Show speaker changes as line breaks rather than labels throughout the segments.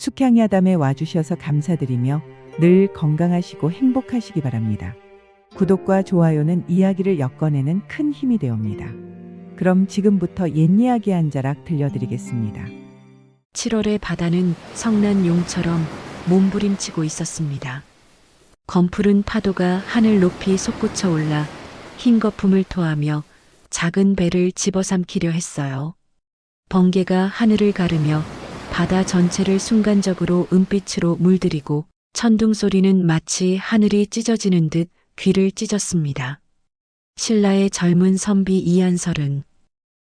숙향 야담에 와주셔서 감사드리며 늘 건강하시고 행복하시기 바랍니다. 구독과 좋아요는 이야기를 엮어내는 큰 힘이 되옵니다. 그럼 지금부터 옛 이야기 한 자락 들려드리겠습니다.
7월의 바다는 성난 용처럼 몸부림치고 있었습니다. 검푸른 파도가 하늘 높이 솟구쳐 올라 흰 거품을 토하며 작은 배를 집어삼키려 했어요. 번개가 하늘을 가르며 바다 전체를 순간적으로 은빛으로 물들이고 천둥 소리는 마치 하늘이 찢어지는 듯 귀를 찢었습니다. 신라의 젊은 선비 이한설은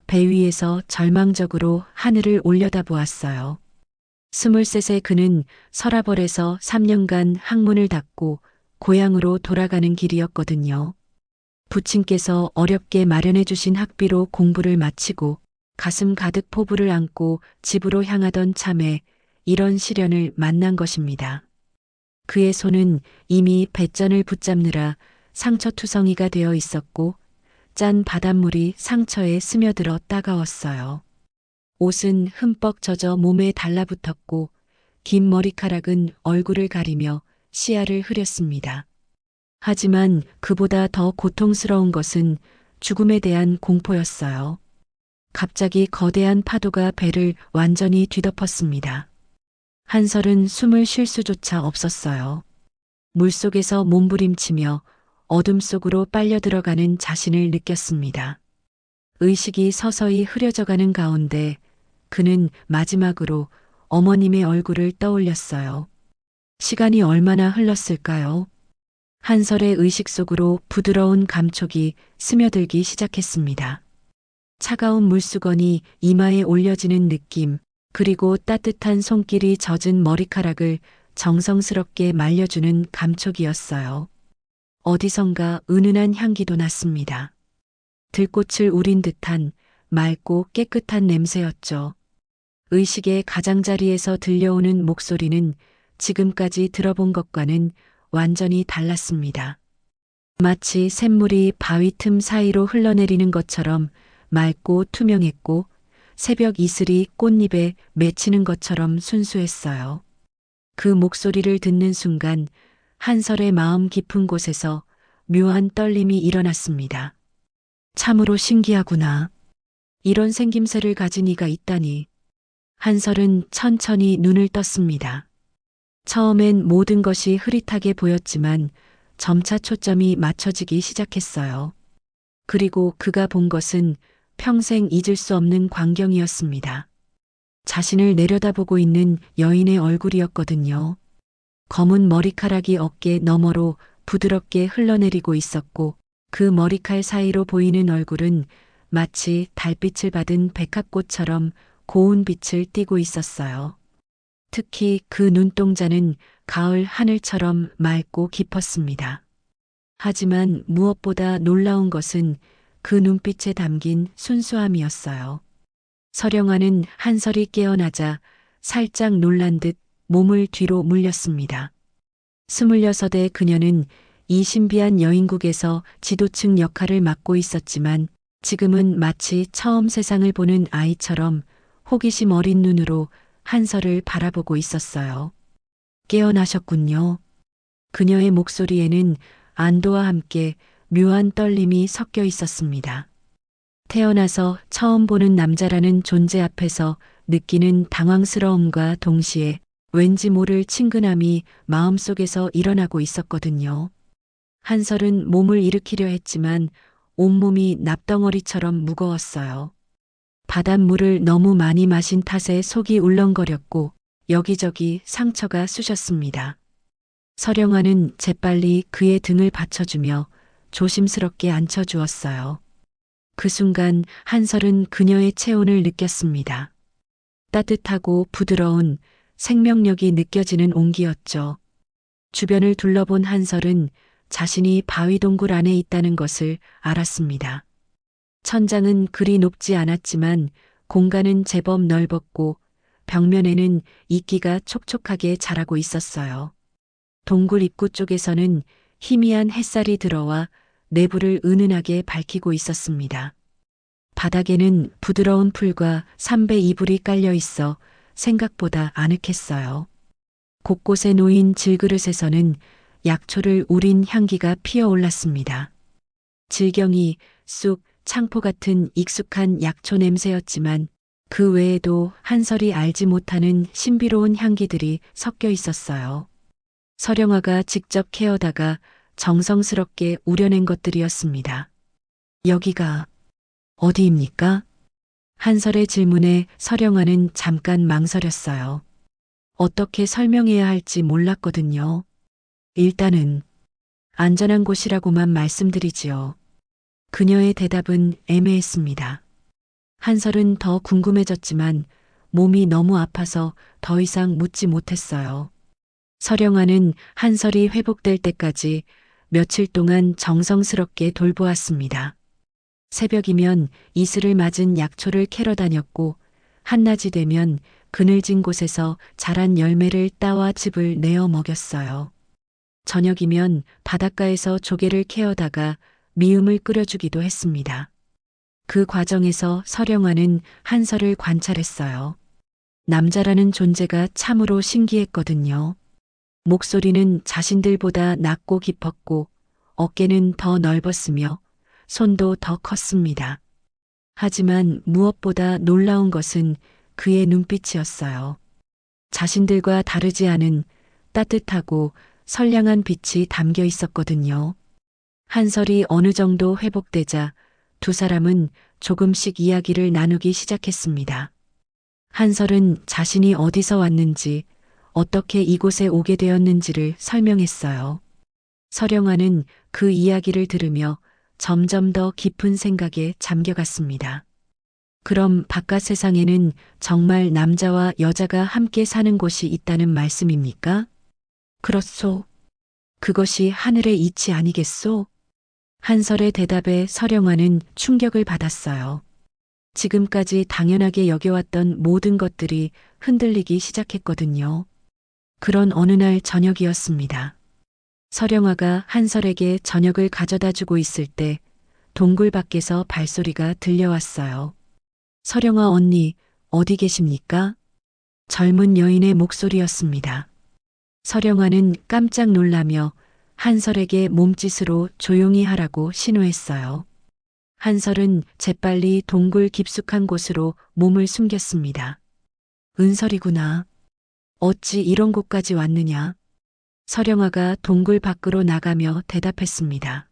배 위에서 절망적으로 하늘을 올려다보았어요. 23세 그는 서라벌에서 3년간 학문을 닫고 고향으로 돌아가는 길이었거든요. 부친께서 어렵게 마련해 주신 학비로 공부를 마치고 가슴 가득 포부를 안고 집으로 향하던 참에 이런 시련을 만난 것입니다. 그의 손은 이미 배전을 붙잡느라 상처투성이가 되어 있었고 짠 바닷물이 상처에 스며들어 따가웠어요. 옷은 흠뻑 젖어 몸에 달라붙었고 긴 머리카락은 얼굴을 가리며 시야를 흐렸습니다. 하지만 그보다 더 고통스러운 것은 죽음에 대한 공포였어요. 갑자기 거대한 파도가 배를 완전히 뒤덮었습니다. 한설은 숨을 쉴 수조차 없었어요. 물속에서 몸부림치며 어둠 속으로 빨려 들어가는 자신을 느꼈습니다. 의식이 서서히 흐려져가는 가운데 그는 마지막으로 어머님의 얼굴을 떠올렸어요. 시간이 얼마나 흘렀을까요? 한설의 의식 속으로 부드러운 감촉이 스며들기 시작했습니다. 차가운 물수건이 이마에 올려지는 느낌, 그리고 따뜻한 손길이 젖은 머리카락을 정성스럽게 말려주는 감촉이었어요. 어디선가 은은한 향기도 났습니다. 들꽃을 우린 듯한 맑고 깨끗한 냄새였죠. 의식의 가장자리에서 들려오는 목소리는 지금까지 들어본 것과는 완전히 달랐습니다. 마치 샘물이 바위 틈 사이로 흘러내리는 것처럼 맑고 투명했고 새벽 이슬이 꽃잎에 맺히는 것처럼 순수했어요. 그 목소리를 듣는 순간 한설의 마음 깊은 곳에서 묘한 떨림이 일어났습니다. 참으로 신기하구나. 이런 생김새를 가진 이가 있다니. 한설은 천천히 눈을 떴습니다. 처음엔 모든 것이 흐릿하게 보였지만 점차 초점이 맞춰지기 시작했어요. 그리고 그가 본 것은 평생 잊을 수 없는 광경이었습니다. 자신을 내려다보고 있는 여인의 얼굴이었거든요. 검은 머리카락이 어깨 너머로 부드럽게 흘러내리고 있었고 그 머리칼 사이로 보이는 얼굴은 마치 달빛을 받은 백합꽃처럼 고운 빛을 띠고 있었어요. 특히 그 눈동자는 가을 하늘처럼 맑고 깊었습니다. 하지만 무엇보다 놀라운 것은 그 눈빛에 담긴 순수함이었어요. 서령아는 한설이 깨어나자 살짝 놀란 듯 몸을 뒤로 물렸습니다. 26의 그녀는 이 신비한 여인국에서 지도층 역할을 맡고 있었지만 지금은 마치 처음 세상을 보는 아이처럼 호기심 어린 눈으로 한설을 바라보고 있었어요. 깨어나셨군요. 그녀의 목소리에는 안도와 함께 묘한 떨림이 섞여 있었습니다. 태어나서 처음 보는 남자라는 존재 앞에서 느끼는 당황스러움과 동시에 왠지 모를 친근함이 마음속에서 일어나고 있었거든요. 한설은 몸을 일으키려 했지만 온몸이 납덩어리처럼 무거웠어요. 바닷물을 너무 많이 마신 탓에 속이 울렁거렸고 여기저기 상처가 쑤셨습니다. 서령아는 재빨리 그의 등을 받쳐주며 조심스럽게 앉혀주었어요. 그 순간 한설은 그녀의 체온을 느꼈습니다. 따뜻하고 부드러운 생명력이 느껴지는 온기였죠. 주변을 둘러본 한설은 자신이 바위 동굴 안에 있다는 것을 알았습니다. 천장은 그리 높지 않았지만 공간은 제법 넓었고 벽면에는 이끼가 촉촉하게 자라고 있었어요. 동굴 입구 쪽에서는 희미한 햇살이 들어와 내부를 은은하게 밝히고 있었습니다. 바닥에는 부드러운 풀과 삼배 이불이 깔려 있어 생각보다 아늑했어요. 곳곳에 놓인 질그릇에서는 약초를 우린 향기가 피어올랐습니다. 질경이, 쑥, 창포 같은 익숙한 약초 냄새였지만 그 외에도 한설이 알지 못하는 신비로운 향기들이 섞여 있었어요. 서령아가 직접 캐어다가 정성스럽게 우려낸 것들이었습니다. 여기가 어디입니까? 한설의 질문에 서령아는 잠깐 망설였어요. 어떻게 설명해야 할지 몰랐거든요. 일단은 안전한 곳이라고만 말씀드리지요. 그녀의 대답은 애매했습니다. 한설은 더 궁금해졌지만 몸이 너무 아파서 더 이상 묻지 못했어요. 서령아는 한설이 회복될 때까지 며칠 동안 정성스럽게 돌보았습니다. 새벽이면 이슬을 맞은 약초를 캐러 다녔고 한낮이 되면 그늘진 곳에서 자란 열매를 따와 즙을 내어 먹였어요. 저녁이면 바닷가에서 조개를 캐어다가 미음을 끓여주기도 했습니다. 그 과정에서 서령아는 한설을 관찰했어요. 남자라는 존재가 참으로 신기했거든요. 목소리는 자신들보다 낮고 깊었고 어깨는 더 넓었으며 손도 더 컸습니다. 하지만 무엇보다 놀라운 것은 그의 눈빛이었어요. 자신들과 다르지 않은 따뜻하고 선량한 빛이 담겨 있었거든요. 한설이 어느 정도 회복되자 두 사람은 조금씩 이야기를 나누기 시작했습니다. 한설은 자신이 어디서 왔는지, 어떻게 이곳에 오게 되었는지를 설명했어요. 서령아는 그 이야기를 들으며 점점 더 깊은 생각에 잠겨갔습니다. 그럼 바깥 세상에는 정말 남자와 여자가 함께 사는 곳이 있다는 말씀입니까? 그렇소. 그것이 하늘의 이치 아니겠소? 한설의 대답에 서령아는 충격을 받았어요. 지금까지 당연하게 여겨왔던 모든 것들이 흔들리기 시작했거든요. 그런 어느 날 저녁이었습니다. 서령아가 한설에게 저녁을 가져다 주고 있을 때 동굴 밖에서 발소리가 들려왔어요. 서령아 언니, 어디 계십니까? 젊은 여인의 목소리였습니다. 서령아는 깜짝 놀라며 한설에게 몸짓으로 조용히 하라고 신호했어요. 한설은 재빨리 동굴 깊숙한 곳으로 몸을 숨겼습니다. 은설이구나. 어찌 이런 곳까지 왔느냐? 서령아가 동굴 밖으로 나가며 대답했습니다.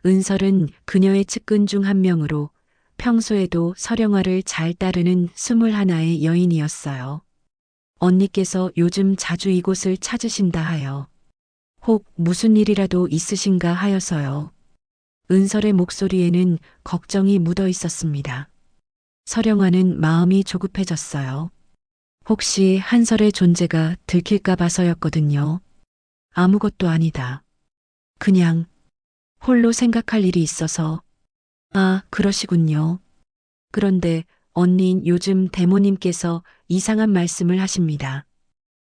은설은 그녀의 측근 중 한 명으로 평소에도 서령아를 잘 따르는 21의 여인이었어요. 언니께서 요즘 자주 이곳을 찾으신다 하여 혹 무슨 일이라도 있으신가 하여서요. 은설의 목소리에는 걱정이 묻어 있었습니다. 서령아는 마음이 조급해졌어요. 혹시 한설의 존재가 들킬까 봐서였거든요. 아무것도 아니다. 그냥 홀로 생각할 일이 있어서. 아, 그러시군요. 그런데 언닌 요즘 대모님께서 이상한 말씀을 하십니다.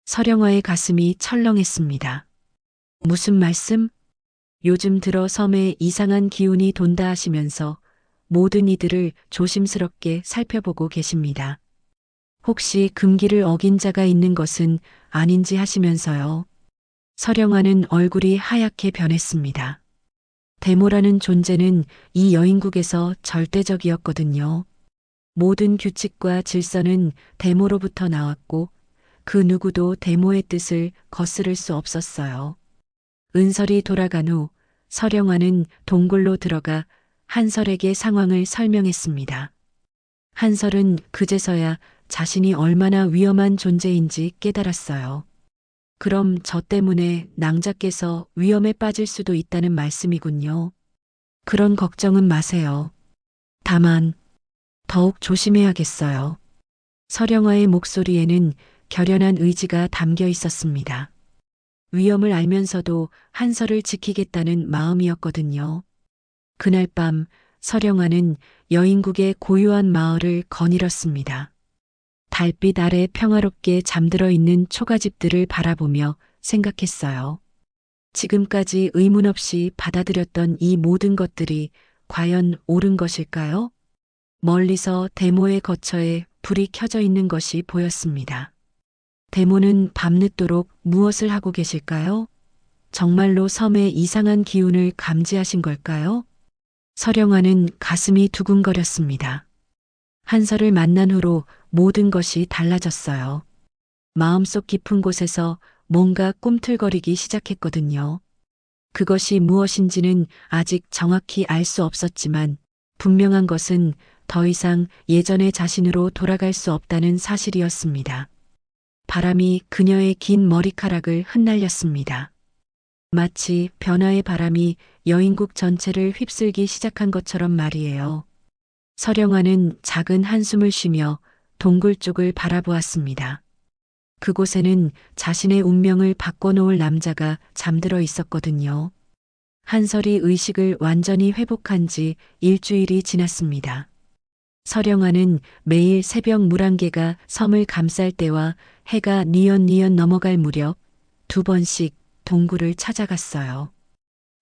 서령아의 가슴이 철렁했습니다. 무슨 말씀? 요즘 들어 섬에 이상한 기운이 돈다 하시면서 모든 이들을 조심스럽게 살펴보고 계십니다. 혹시 금기를 어긴 자가 있는 것은 아닌지 하시면서요. 서령아는 얼굴이 하얗게 변했습니다. 대모라는 존재는 이 여인국에서 절대적이었거든요. 모든 규칙과 질서는 대모로부터 나왔고 그 누구도 대모의 뜻을 거스를 수 없었어요. 은설이 돌아간 후 서령아는 동굴로 들어가 한설에게 상황을 설명했습니다. 한설은 그제서야 자신이 얼마나 위험한 존재인지 깨달았어요. 그럼 저 때문에 낭자께서 위험에 빠질 수도 있다는 말씀이군요. 그런 걱정은 마세요. 다만 더욱 조심해야겠어요. 서령아의 목소리에는 결연한 의지가 담겨 있었습니다. 위험을 알면서도 한설을 지키겠다는 마음이었거든요. 그날 밤 서령아는 여인국의 고요한 마을을 거닐었습니다. 달빛 아래 평화롭게 잠들어 있는 초가집들을 바라보며 생각했어요. 지금까지 의문 없이 받아들였던 이 모든 것들이 과연 옳은 것일까요? 멀리서 대모의 거처에 불이 켜져 있는 것이 보였습니다. 대모는 밤늦도록 무엇을 하고 계실까요? 정말로 섬의 이상한 기운을 감지하신 걸까요? 서령아는 가슴이 두근거렸습니다. 한설을 만난 후로 모든 것이 달라졌어요. 마음속 깊은 곳에서 뭔가 꿈틀거리기 시작했거든요. 그것이 무엇인지는 아직 정확히 알 수 없었지만 분명한 것은 더 이상 예전의 자신으로 돌아갈 수 없다는 사실이었습니다. 바람이 그녀의 긴 머리카락을 흩날렸습니다. 마치 변화의 바람이 여인국 전체를 휩쓸기 시작한 것처럼 말이에요. 서령아는 작은 한숨을 쉬며 동굴 쪽을 바라보았습니다. 그곳에는 자신의 운명을 바꿔놓을 남자가 잠들어 있었거든요. 한설이 의식을 완전히 회복한 지 일주일이 지났습니다. 서령아는 매일 새벽 물안개가 섬을 감쌀 때와 해가 뉘엿뉘엿 넘어갈 무렵 2번씩 동굴을 찾아갔어요.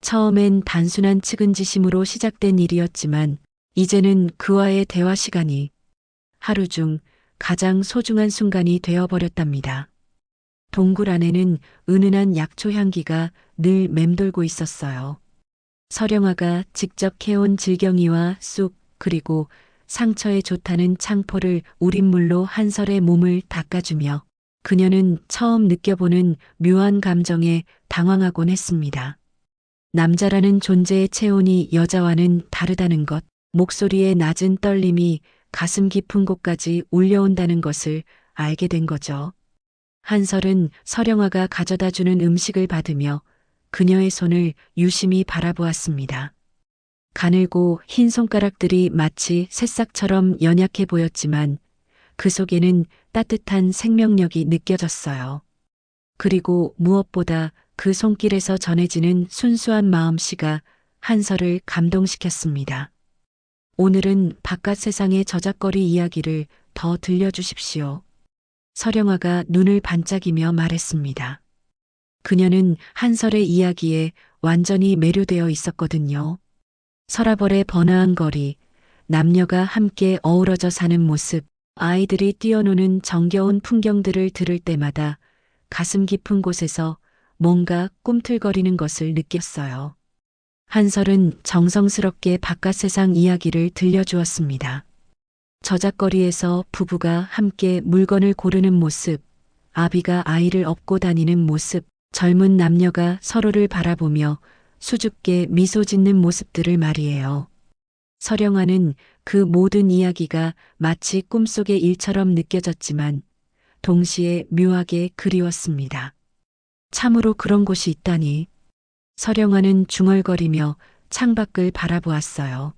처음엔 단순한 측은지심으로 시작된 일이었지만 이제는 그와의 대화 시간이 하루 중 가장 소중한 순간이 되어버렸답니다. 동굴 안에는 은은한 약초 향기가 늘 맴돌고 있었어요. 서령아가 직접 캐온 질경이와 쑥 그리고 상처에 좋다는 창포를 우린 물로 한설의 몸을 닦아주며 그녀는 처음 느껴보는 묘한 감정에 당황하곤 했습니다. 남자라는 존재의 체온이 여자와는 다르다는 것, 목소리의 낮은 떨림이 가슴 깊은 곳까지 울려온다는 것을 알게 된 거죠. 한설은 서령아가 가져다 주는 음식을 받으며 그녀의 손을 유심히 바라보았습니다. 가늘고 흰 손가락들이 마치 새싹처럼 연약해 보였지만 그 속에는 따뜻한 생명력이 느껴졌어요. 그리고 무엇보다 그 손길에서 전해지는 순수한 마음씨가 한설을 감동시켰습니다. 오늘은 바깥 세상의 저작거리 이야기를 더 들려주십시오. 서령아가 눈을 반짝이며 말했습니다. 그녀는 한설의 이야기에 완전히 매료되어 있었거든요. 서라벌의 번화한 거리, 남녀가 함께 어우러져 사는 모습, 아이들이 뛰어노는 정겨운 풍경들을 들을 때마다 가슴 깊은 곳에서 뭔가 꿈틀거리는 것을 느꼈어요. 한설은 정성스럽게 바깥 세상 이야기를 들려주었습니다. 저작거리에서 부부가 함께 물건을 고르는 모습, 아비가 아이를 업고 다니는 모습, 젊은 남녀가 서로를 바라보며 수줍게 미소 짓는 모습들을 말이에요. 서령아는 그 모든 이야기가 마치 꿈속의 일처럼 느껴졌지만 동시에 묘하게 그리웠습니다. 참으로 그런 곳이 있다니. 서령아는 중얼거리며 창밖을 바라보았어요.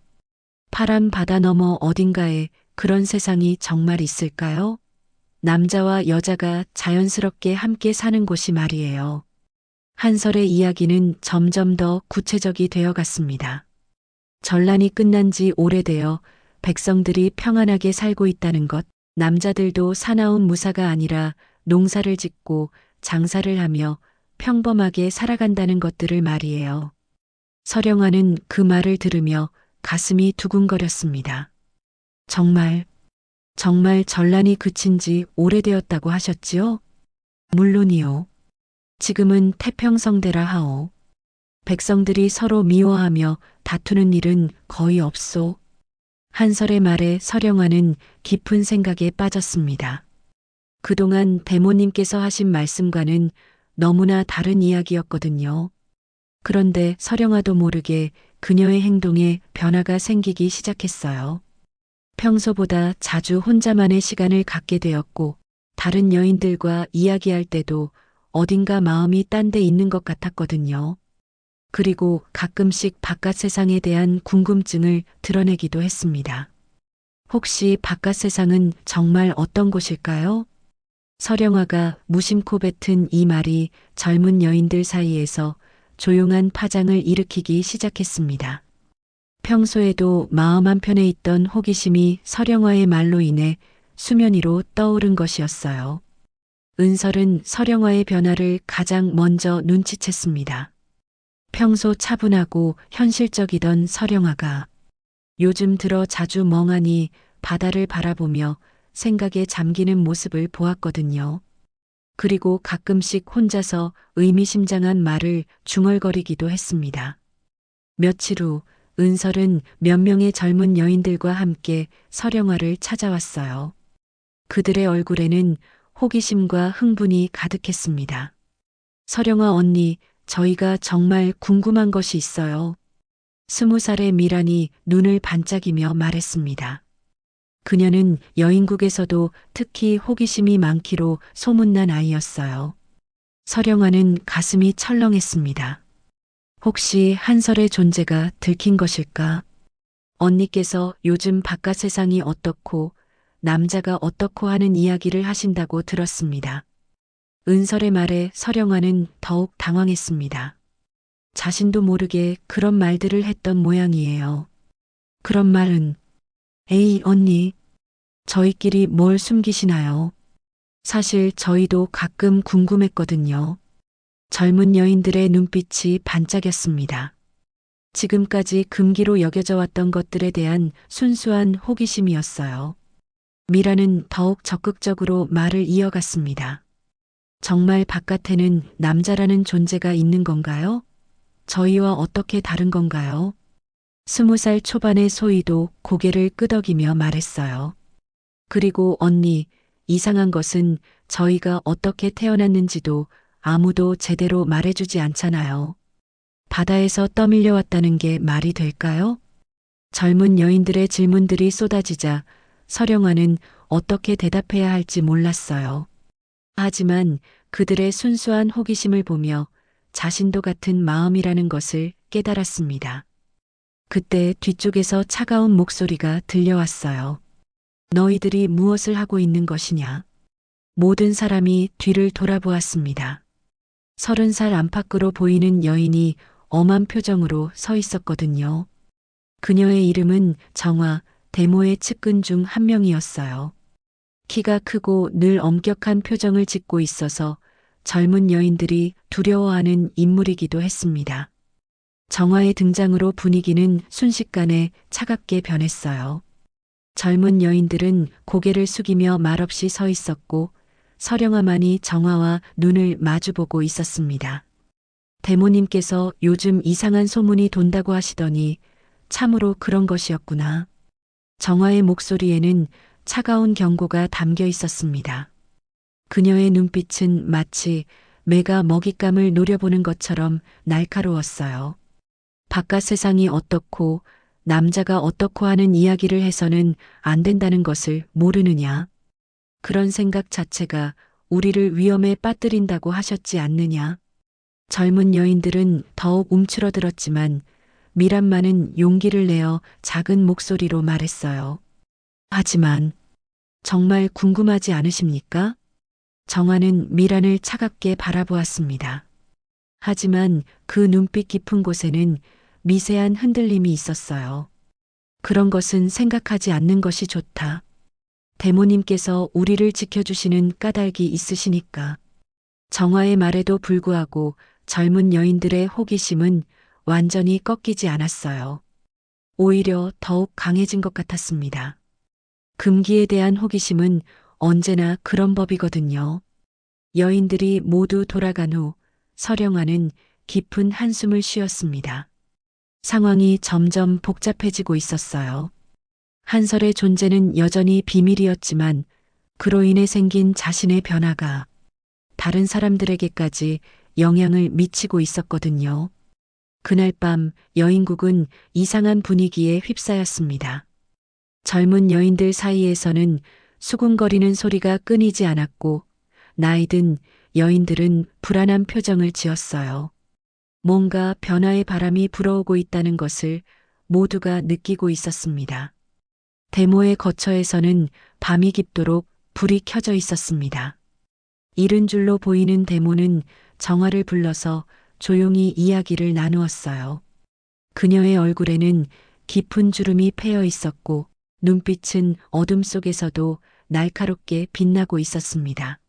파란 바다 너머 어딘가에 그런 세상이 정말 있을까요? 남자와 여자가 자연스럽게 함께 사는 곳이 말이에요. 한설의 이야기는 점점 더 구체적이 되어 갔습니다. 전란이 끝난 지 오래되어 백성들이 평안하게 살고 있다는 것, 남자들도 사나운 무사가 아니라 농사를 짓고 장사를 하며 평범하게 살아간다는 것들을 말이에요. 서령아는 그 말을 들으며 가슴이 두근거렸습니다. 정말 전란이 그친 지 오래되었다고 하셨지요? 물론이요. 지금은 태평성대라 하오. 백성들이 서로 미워하며 다투는 일은 거의 없소. 한설의 말에 서령아는 깊은 생각에 빠졌습니다. 그동안 대모님께서 하신 말씀과는 너무나 다른 이야기였거든요. 그런데 서령아도 모르게 그녀의 행동에 변화가 생기기 시작했어요. 평소보다 자주 혼자만의 시간을 갖게 되었고 다른 여인들과 이야기할 때도 어딘가 마음이 딴 데 있는 것 같았거든요. 그리고 가끔씩 바깥 세상에 대한 궁금증을 드러내기도 했습니다. 혹시 바깥 세상은 정말 어떤 곳일까요? 서령아가 무심코 뱉은 이 말이 젊은 여인들 사이에서 조용한 파장을 일으키기 시작했습니다. 평소에도 마음 한편에 있던 호기심이 서령아의 말로 인해 수면 위로 떠오른 것이었어요. 은설은 서령아의 변화를 가장 먼저 눈치챘습니다. 평소 차분하고 현실적이던 서령아가 요즘 들어 자주 멍하니 바다를 바라보며 생각에 잠기는 모습을 보았거든요. 그리고 가끔씩 혼자서 의미심장한 말을 중얼거리기도 했습니다. 며칠 후 은설은 몇 명의 젊은 여인들과 함께 서령화를 찾아왔어요. 그들의 얼굴에는 호기심과 흥분이 가득했습니다. 서령화 언니, 저희가 정말 궁금한 것이 있어요. 20살의 미란이 눈을 반짝이며 말했습니다. 그녀는 여인국에서도 특히 호기심이 많기로 소문난 아이였어요. 서령화는 가슴이 철렁했습니다. 혹시 한설의 존재가 들킨 것일까? 언니께서 요즘 바깥 세상이 어떻고 남자가 어떻고 하는 이야기를 하신다고 들었습니다. 은설의 말에 서령화는 더욱 당황했습니다. 자신도 모르게 그런 말들을 했던 모양이에요. 그런 말은, 에이, 언니, 저희끼리 뭘 숨기시나요? 사실 저희도 가끔 궁금했거든요. 젊은 여인들의 눈빛이 반짝였습니다. 지금까지 금기로 여겨져 왔던 것들에 대한 순수한 호기심이었어요. 미라는 더욱 적극적으로 말을 이어갔습니다. 정말 바깥에는 남자라는 존재가 있는 건가요? 저희와 어떻게 다른 건가요? 20살 초반의 소희도 고개를 끄덕이며 말했어요. 그리고 언니, 이상한 것은 저희가 어떻게 태어났는지도 아무도 제대로 말해주지 않잖아요. 바다에서 떠밀려 왔다는 게 말이 될까요? 젊은 여인들의 질문들이 쏟아지자 서령화는 어떻게 대답해야 할지 몰랐어요. 하지만 그들의 순수한 호기심을 보며 자신도 같은 마음이라는 것을 깨달았습니다. 그때 뒤쪽에서 차가운 목소리가 들려왔어요. 너희들이 무엇을 하고 있는 것이냐? 모든 사람이 뒤를 돌아보았습니다. 30살 안팎으로 보이는 여인이 엄한 표정으로 서 있었거든요. 그녀의 이름은 정화, 대모의 측근 중 한 명이었어요. 키가 크고 늘 엄격한 표정을 짓고 있어서 젊은 여인들이 두려워하는 인물이기도 했습니다. 정화의 등장으로 분위기는 순식간에 차갑게 변했어요. 젊은 여인들은 고개를 숙이며 말없이 서 있었고 서령화만이 정화와 눈을 마주보고 있었습니다. 대모님께서 요즘 이상한 소문이 돈다고 하시더니 참으로 그런 것이었구나. 정화의 목소리에는 차가운 경고가 담겨 있었습니다. 그녀의 눈빛은 마치 매가 먹잇감을 노려보는 것처럼 날카로웠어요. 바깥 세상이 어떻고 남자가 어떻고 하는 이야기를 해서는 안 된다는 것을 모르느냐. 그런 생각 자체가 우리를 위험에 빠뜨린다고 하셨지 않느냐. 젊은 여인들은 더욱 움츠러들었지만 미란만은 용기를 내어 작은 목소리로 말했어요. 하지만 정말 궁금하지 않으십니까? 정화는 미란을 차갑게 바라보았습니다. 하지만 그 눈빛 깊은 곳에는 미세한 흔들림이 있었어요. 그런 것은 생각하지 않는 것이 좋다. 대모님께서 우리를 지켜주시는 까닭이 있으시니까. 정화의 말에도 불구하고 젊은 여인들의 호기심은 완전히 꺾이지 않았어요. 오히려 더욱 강해진 것 같았습니다. 금기에 대한 호기심은 언제나 그런 법이거든요. 여인들이 모두 돌아간 후 서령화는 깊은 한숨을 쉬었습니다. 상황이 점점 복잡해지고 있었어요. 한설의 존재는 여전히 비밀이었지만 그로 인해 생긴 자신의 변화가 다른 사람들에게까지 영향을 미치고 있었거든요. 그날 밤 여인국은 이상한 분위기에 휩싸였습니다. 젊은 여인들 사이에서는 수군거리는 소리가 끊이지 않았고 나이든 여인들은 불안한 표정을 지었어요. 뭔가 변화의 바람이 불어오고 있다는 것을 모두가 느끼고 있었습니다. 대모의 거처에서는 밤이 깊도록 불이 켜져 있었습니다. 이른 줄로 보이는 대모는 정화를 불러서 조용히 이야기를 나누었어요. 그녀의 얼굴에는 깊은 주름이 패여 있었고 눈빛은 어둠 속에서도 날카롭게 빛나고 있었습니다.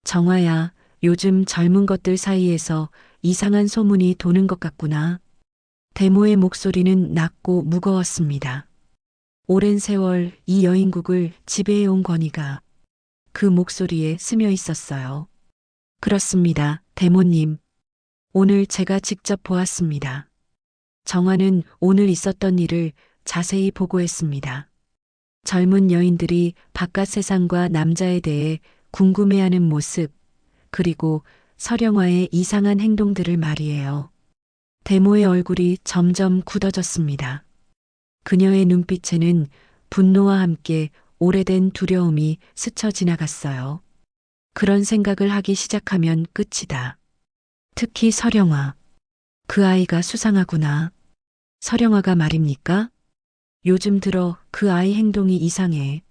정화야, 요즘 젊은 것들 사이에서 이상한 소문이 도는 것 같구나. 대모의 목소리는 낮고 무거웠습니다. 오랜 세월 이 여인국을 지배해온 권위가 그 목소리에 스며 있었어요. 그렇습니다, 대모님. 오늘 제가 직접 보았습니다. 정화는 오늘 있었던 일을 자세히 보고했습니다. 젊은 여인들이 바깥 세상과 남자에 대해 궁금해하는 모습, 그리고 서령화의 이상한 행동들을 말이에요. 대모의 얼굴이 점점 굳어졌습니다. 그녀의 눈빛에는 분노와 함께 오래된 두려움이 스쳐 지나갔어요. 그런 생각을 하기 시작하면 끝이다. 특히 서령화. 그 아이가 수상하구나. 서령화가 말입니까? 요즘 들어 그 아이 행동이 이상해.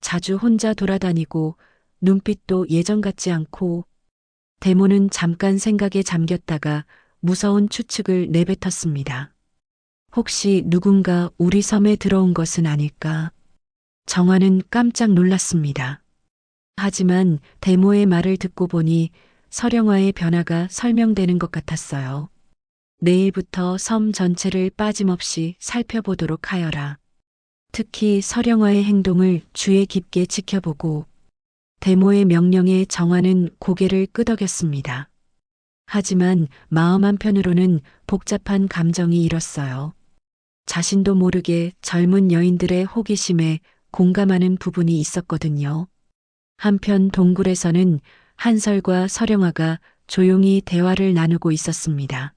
자주 혼자 돌아다니고 눈빛도 예전 같지 않고. 대모는 잠깐 생각에 잠겼다가 무서운 추측을 내뱉었습니다. 혹시 누군가 우리 섬에 들어온 것은 아닐까? 정화는 깜짝 놀랐습니다. 하지만 대모의 말을 듣고 보니 서령화의 변화가 설명되는 것 같았어요. 내일부터 섬 전체를 빠짐없이 살펴보도록 하여라. 특히 서령화의 행동을 주의 깊게 지켜보고. 대모의 명령에 정화는 고개를 끄덕였습니다. 하지만 마음 한편으로는 복잡한 감정이 일었어요. 자신도 모르게 젊은 여인들의 호기심에 공감하는 부분이 있었거든요. 한편 동굴에서는 한설과 서령화가 조용히 대화를 나누고 있었습니다.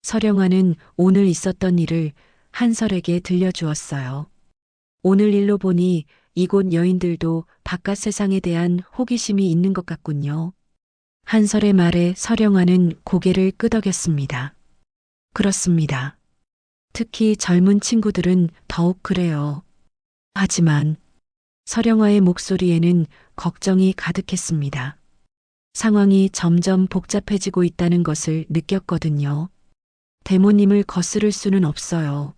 서령화는 오늘 있었던 일을 한설에게 들려주었어요. 오늘 일로 보니 이곳 여인들도 바깥 세상에 대한 호기심이 있는 것 같군요. 한설의 말에 서령화는 고개를 끄덕였습니다. 그렇습니다. 특히 젊은 친구들은 더욱 그래요. 하지만 서령화의 목소리에는 걱정이 가득했습니다. 상황이 점점 복잡해지고 있다는 것을 느꼈거든요. 대모님을 거스를 수는 없어요.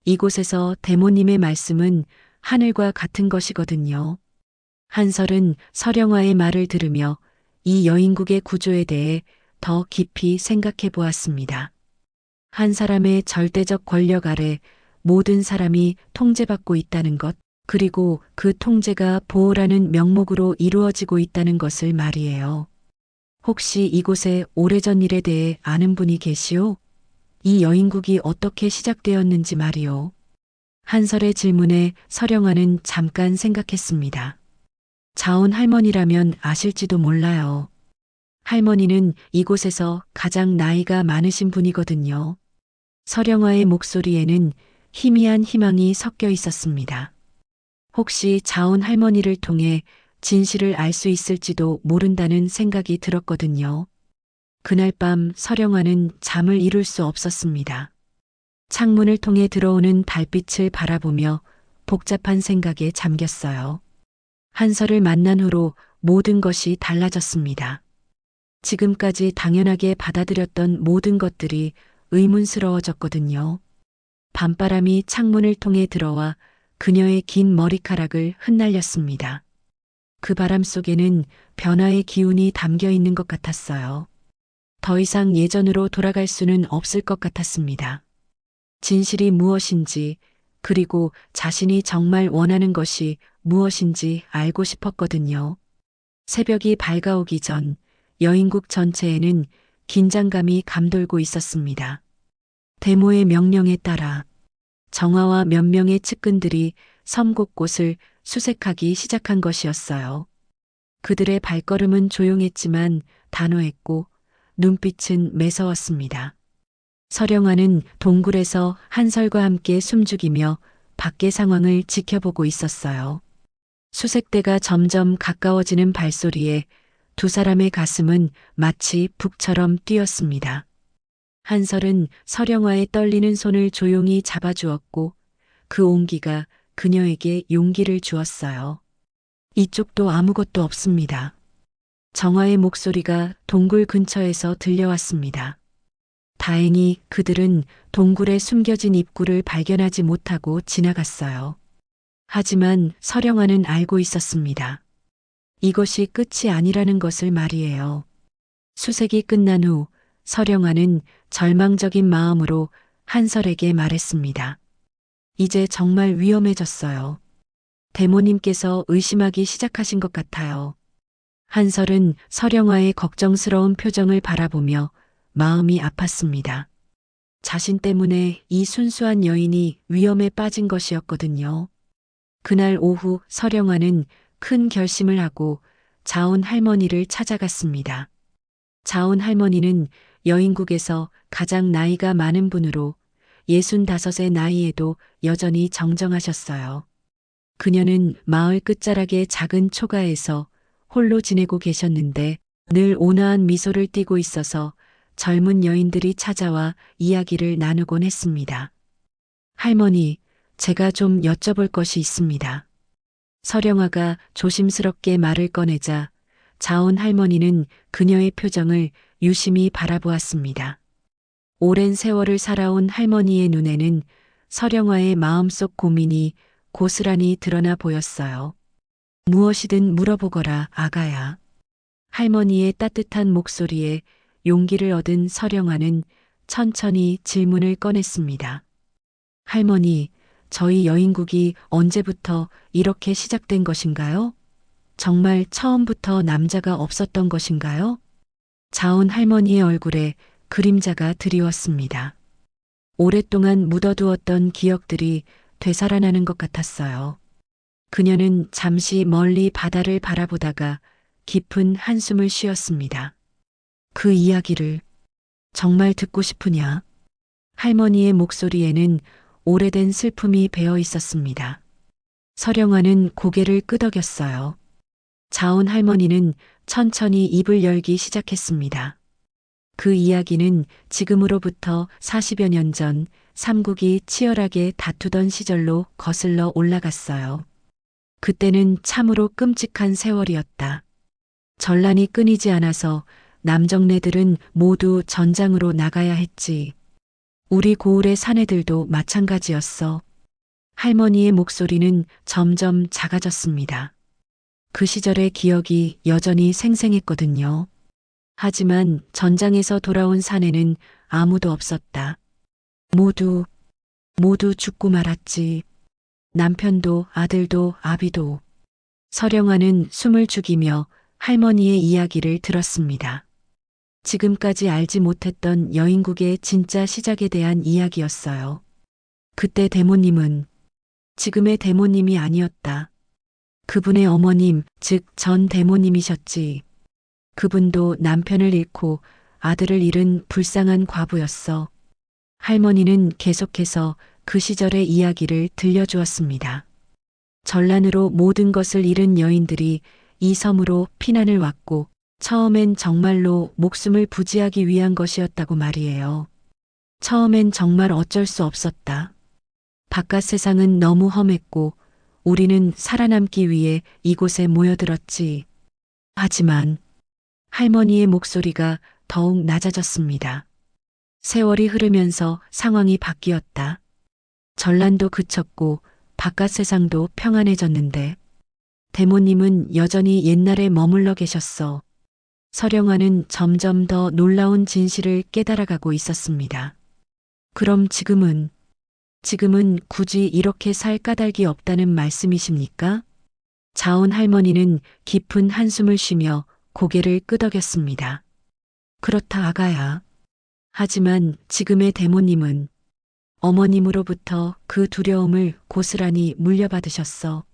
이곳에서 대모님의 말씀은 하늘과 같은 것이거든요. 한설은 서령화의 말을 들으며 이 여인국의 구조에 대해 더 깊이 생각해 보았습니다. 한 사람의 절대적 권력 아래 모든 사람이 통제받고 있다는 것, 그리고 그 통제가 보호라는 명목으로 이루어지고 있다는 것을 말이에요. 혹시 이곳의 오래전 일에 대해 아는 분이 계시오? 이 여인국이 어떻게 시작되었는지 말이오. 한설의 질문에 서령화는 잠깐 생각했습니다. 자온 할머니라면 아실지도 몰라요. 할머니는 이곳에서 가장 나이가 많으신 분이거든요. 서령화의 목소리에는 희미한 희망이 섞여 있었습니다. 혹시 자온 할머니를 통해 진실을 알 수 있을지도 모른다는 생각이 들었거든요. 그날 밤 서령화는 잠을 이룰 수 없었습니다. 창문을 통해 들어오는 달빛을 바라보며 복잡한 생각에 잠겼어요. 한설을 만난 후로 모든 것이 달라졌습니다. 지금까지 당연하게 받아들였던 모든 것들이 의문스러워졌거든요. 밤바람이 창문을 통해 들어와 그녀의 긴 머리카락을 흩날렸습니다. 그 바람 속에는 변화의 기운이 담겨 있는 것 같았어요. 더 이상 예전으로 돌아갈 수는 없을 것 같았습니다. 진실이 무엇인지, 그리고 자신이 정말 원하는 것이 무엇인지 알고 싶었거든요. 새벽이 밝아오기 전 여인국 전체에는 긴장감이 감돌고 있었습니다. 대모의 명령에 따라 정화와 몇 명의 측근들이 섬 곳곳을 수색하기 시작한 것이었어요. 그들의 발걸음은 조용했지만 단호했고 눈빛은 매서웠습니다. 서령화는 동굴에서 한설과 함께 숨죽이며 밖의 상황을 지켜보고 있었어요. 수색대가 점점 가까워지는 발소리에 두 사람의 가슴은 마치 북처럼 뛰었습니다. 한설은 서령화의 떨리는 손을 조용히 잡아주었고 그 온기가 그녀에게 용기를 주었어요. 이쪽도 아무것도 없습니다. 정화의 목소리가 동굴 근처에서 들려왔습니다. 다행히 그들은 동굴에 숨겨진 입구를 발견하지 못하고 지나갔어요. 하지만 서령화는 알고 있었습니다. 이것이 끝이 아니라는 것을 말이에요. 수색이 끝난 후 서령화는 절망적인 마음으로 한설에게 말했습니다. 이제 정말 위험해졌어요. 대모님께서 의심하기 시작하신 것 같아요. 한설은 서령아의 걱정스러운 표정을 바라보며 마음이 아팠습니다. 자신 때문에 이 순수한 여인이 위험에 빠진 것이었거든요. 그날 오후 서령아는 큰 결심을 하고 자온 할머니를 찾아갔습니다. 자온 할머니는 여인국에서 가장 나이가 많은 분으로 65의 나이에도 여전히 정정하셨어요. 그녀는 마을 끝자락의 작은 초가에서 홀로 지내고 계셨는데 늘 온화한 미소를 띠고 있어서 젊은 여인들이 찾아와 이야기를 나누곤 했습니다. 할머니, 제가 좀 여쭤볼 것이 있습니다. 서령아가 조심스럽게 말을 꺼내자 자온 할머니는 그녀의 표정을 유심히 바라보았습니다. 오랜 세월을 살아온 할머니의 눈에는 서령아의 마음속 고민이 고스란히 드러나 보였어요. 무엇이든 물어보거라, 아가야. 할머니의 따뜻한 목소리에 용기를 얻은 서령아는 천천히 질문을 꺼냈습니다. 할머니, 저희 여인국이 언제부터 이렇게 시작된 것인가요? 정말 처음부터 남자가 없었던 것인가요? 자온 할머니의 얼굴에 그림자가 드리웠습니다. 오랫동안 묻어두었던 기억들이 되살아나는 것 같았어요. 그녀는 잠시 멀리 바다를 바라보다가 깊은 한숨을 쉬었습니다. 그 이야기를 정말 듣고 싶으냐? 할머니의 목소리에는 오래된 슬픔이 배어 있었습니다. 서령아는 고개를 끄덕였어요. 자온 할머니는 천천히 입을 열기 시작했습니다. 그 이야기는 지금으로부터 40여 년 전 삼국이 치열하게 다투던 시절로 거슬러 올라갔어요. 그때는 참으로 끔찍한 세월이었다. 전란이 끊이지 않아서 남정네들은 모두 전장으로 나가야 했지. 우리 고을의 사내들도 마찬가지였어. 할머니의 목소리는 점점 작아졌습니다. 그 시절의 기억이 여전히 생생했거든요. 하지만 전장에서 돌아온 사내는 아무도 없었다. 모두 죽고 말았지. 남편도 아들도 아비도. 서령아는 숨을 죽이며 할머니의 이야기를 들었습니다. 지금까지 알지 못했던 여인국의 진짜 시작에 대한 이야기였어요. 그때 대모님은 지금의 대모님이 아니었다. 그분의 어머님, 즉 전 대모님이셨지. 그분도 남편을 잃고 아들을 잃은 불쌍한 과부였어. 할머니는 계속해서 그 시절의 이야기를 들려주었습니다. 전란으로 모든 것을 잃은 여인들이 이 섬으로 피난을 왔고 처음엔 정말로 목숨을 부지하기 위한 것이었다고 말이에요. 처음엔 정말 어쩔 수 없었다. 바깥 세상은 너무 험했고 우리는 살아남기 위해 이곳에 모여들었지. 하지만 할머니의 목소리가 더욱 낮아졌습니다. 세월이 흐르면서 상황이 바뀌었다. 전란도 그쳤고 바깥 세상도 평안해졌는데 대모님은 여전히 옛날에 머물러 계셨어. 서령아는 점점 더 놀라운 진실을 깨달아가고 있었습니다. 그럼 지금은 굳이 이렇게 살 까닭이 없다는 말씀이십니까? 자온 할머니는 깊은 한숨을 쉬며 고개를 끄덕였습니다. 그렇다, 아가야. 하지만 지금의 대모님은 어머님으로부터 그 두려움을 고스란히 물려받으셨어.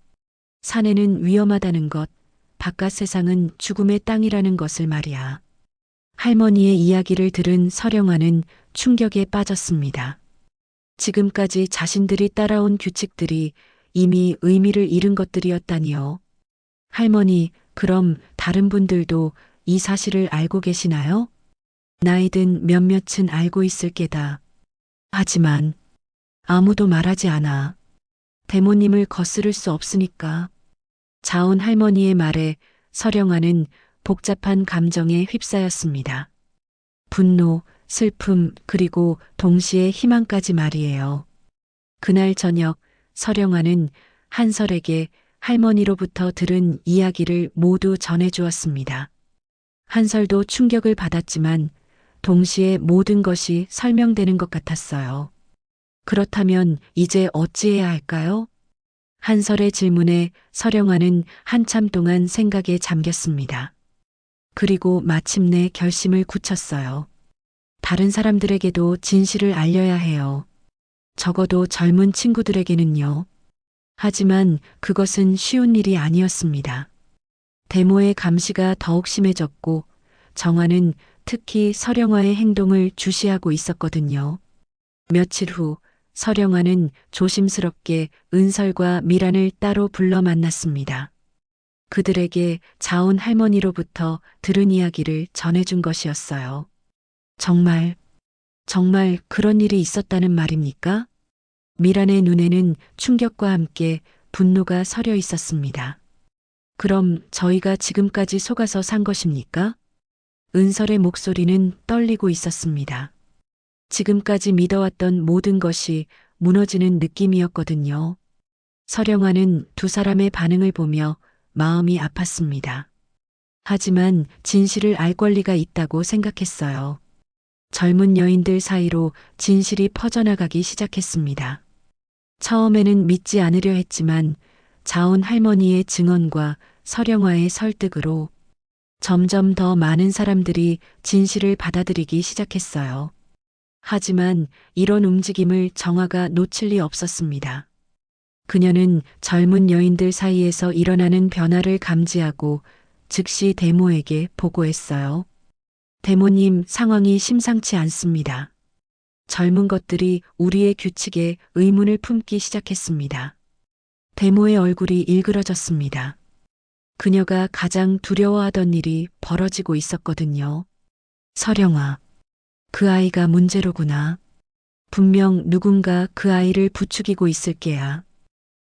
사내는 위험하다는 것, 바깥 세상은 죽음의 땅이라는 것을 말이야. 할머니의 이야기를 들은 서령아는 충격에 빠졌습니다. 지금까지 자신들이 따라온 규칙들이 이미 의미를 잃은 것들이었다니요. 할머니, 그럼 다른 분들도 이 사실을 알고 계시나요? 나이든 몇몇은 알고 있을 게다. 하지만 아무도 말하지 않아. 대모님을 거스를 수 없으니까. 자온 할머니의 말에 서령아는 복잡한 감정에 휩싸였습니다. 분노, 슬픔, 그리고 동시에 희망까지 말이에요. 그날 저녁 서령아는 한설에게 할머니로부터 들은 이야기를 모두 전해주었습니다. 한설도 충격을 받았지만 동시에 모든 것이 설명되는 것 같았어요. 그렇다면 이제 어찌해야 할까요? 한설의 질문에 서령아는 한참 동안 생각에 잠겼습니다. 그리고 마침내 결심을 굳혔어요. 다른 사람들에게도 진실을 알려야 해요. 적어도 젊은 친구들에게는요. 하지만 그것은 쉬운 일이 아니었습니다. 대모의 감시가 더욱 심해졌고 정화는 특히 서령아의 행동을 주시하고 있었거든요. 며칠 후 서령아는 조심스럽게 은설과 미란을 따로 불러 만났습니다. 그들에게 자온 할머니로부터 들은 이야기를 전해준 것이었어요. 정말 그런 일이 있었다는 말입니까? 미란의 눈에는 충격과 함께 분노가 서려 있었습니다. 그럼 저희가 지금까지 속아서 산 것입니까? 은설의 목소리는 떨리고 있었습니다. 지금까지 믿어왔던 모든 것이 무너지는 느낌이었거든요. 서령아는 두 사람의 반응을 보며 마음이 아팠습니다. 하지만 진실을 알 권리가 있다고 생각했어요. 젊은 여인들 사이로 진실이 퍼져나가기 시작했습니다. 처음에는 믿지 않으려 했지만 자온 할머니의 증언과 서령아의 설득으로 점점 더 많은 사람들이 진실을 받아들이기 시작했어요. 하지만 이런 움직임을 정화가 놓칠 리 없었습니다. 그녀는 젊은 여인들 사이에서 일어나는 변화를 감지하고 즉시 대모에게 보고했어요. 대모님, 상황이 심상치 않습니다. 젊은 것들이 우리의 규칙에 의문을 품기 시작했습니다. 대모의 얼굴이 일그러졌습니다. 그녀가 가장 두려워하던 일이 벌어지고 있었거든요. 서령아, 그 아이가 문제로구나. 분명 누군가 그 아이를 부추기고 있을 게야.